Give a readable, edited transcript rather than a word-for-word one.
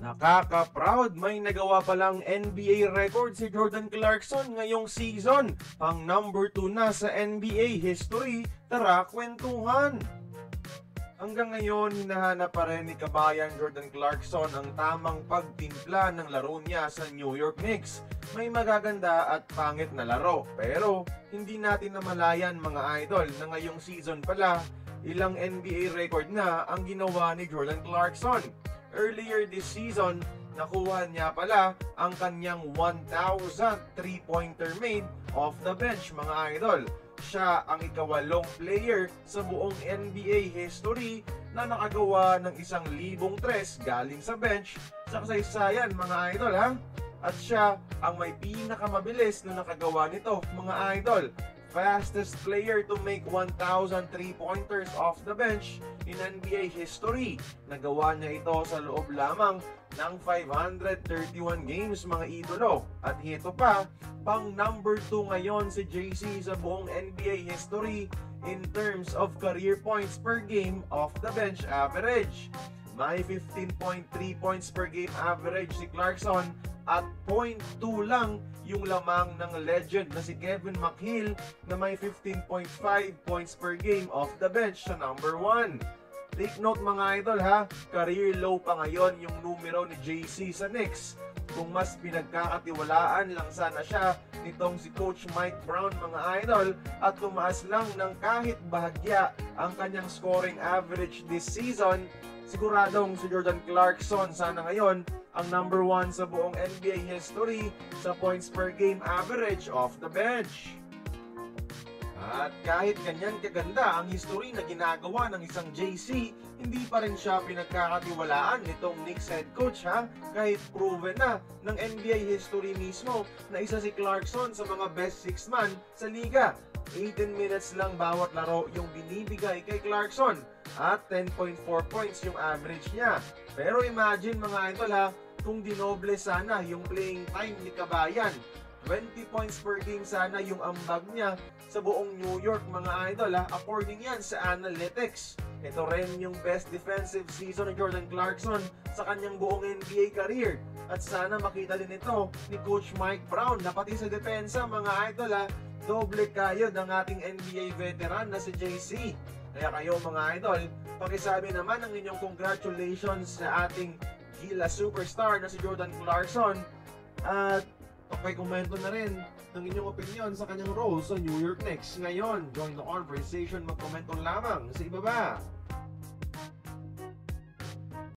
Nakaka-proud, may nagawa palang NBA record si Jordan Clarkson ngayong season. Pang number 2 na sa NBA history, tara kwentuhan! Hanggang ngayon, hinahanap pa rin ni kabayan Jordan Clarkson ang tamang pagtimpla ng laro niya sa New York Knicks. May magaganda at pangit na laro, pero hindi natin namalayan mga idol na ngayong season pala, ilang NBA record na ang ginawa ni Jordan Clarkson. Earlier this season, nakuha niya pala ang kanyang 1,000 3-pointer made off the bench mga idol. Siya ang ikawalong player sa buong NBA history na nakagawa ng 1,000 tres galing sa bench sa kasaysayan mga idol ha. At siya ang may pinakamabilis na nakagawa nito mga idol. Fastest player to make 1,000 3-pointers off the bench in NBA history. Nagawa niya ito sa loob lamang ng 531 games mga idolo. At ito pa, pang number 2 ngayon si JC sa buong NBA history in terms of career points per game off the bench average. May 15.3 points per game average si Clarkson at 0.2 lang yung lamang ng legend na si Kevin McHale na may 15.5 points per game off the bench sa number 1. Take note mga idol ha, career low pa ngayon yung numero ni JC sa Knicks. Kung mas pinagkakatiwalaan lang sana siya nitong si Coach Mike Brown mga idol at tumaas lang ng kahit bahagya ang kanyang scoring average this season, siguradong si Jordan Clarkson sana ngayon ang number 1 sa buong NBA history sa points per game average off the bench. At kahit ganyan kaganda ang history na ginagawa ng isang JC, hindi pa rin siya pinagkakatiwalaan nitong Knicks head coach ha, kahit proven na ng NBA history mismo na isa si Clarkson sa mga best 6 man sa liga. 18 minutes lang bawat laro yung binibigay kay Clarkson at 10.4 points yung average niya. Pero imagine mga idol ha, kung dinoble sana yung playing time ni kabayan, 20 points per game sana yung ambag niya sa buong New York mga idol ha, according yan sa analytics. Ito rin yung best defensive season ni Jordan Clarkson sa kanyang buong NBA career. At sana makita din ito ni Coach Mike Brown na pati sa depensa mga idol ha, doble kayod ang ating NBA veteran na si JC. Kaya kayo mga idol, pakisabi naman ang inyong congratulations sa ating Gila superstar na si Jordan Clarkson. At pakikomento na rin ng inyong opinion sa kanyang role sa New York Knicks ngayon. Join the conversation, magkomento lamang sa ibaba.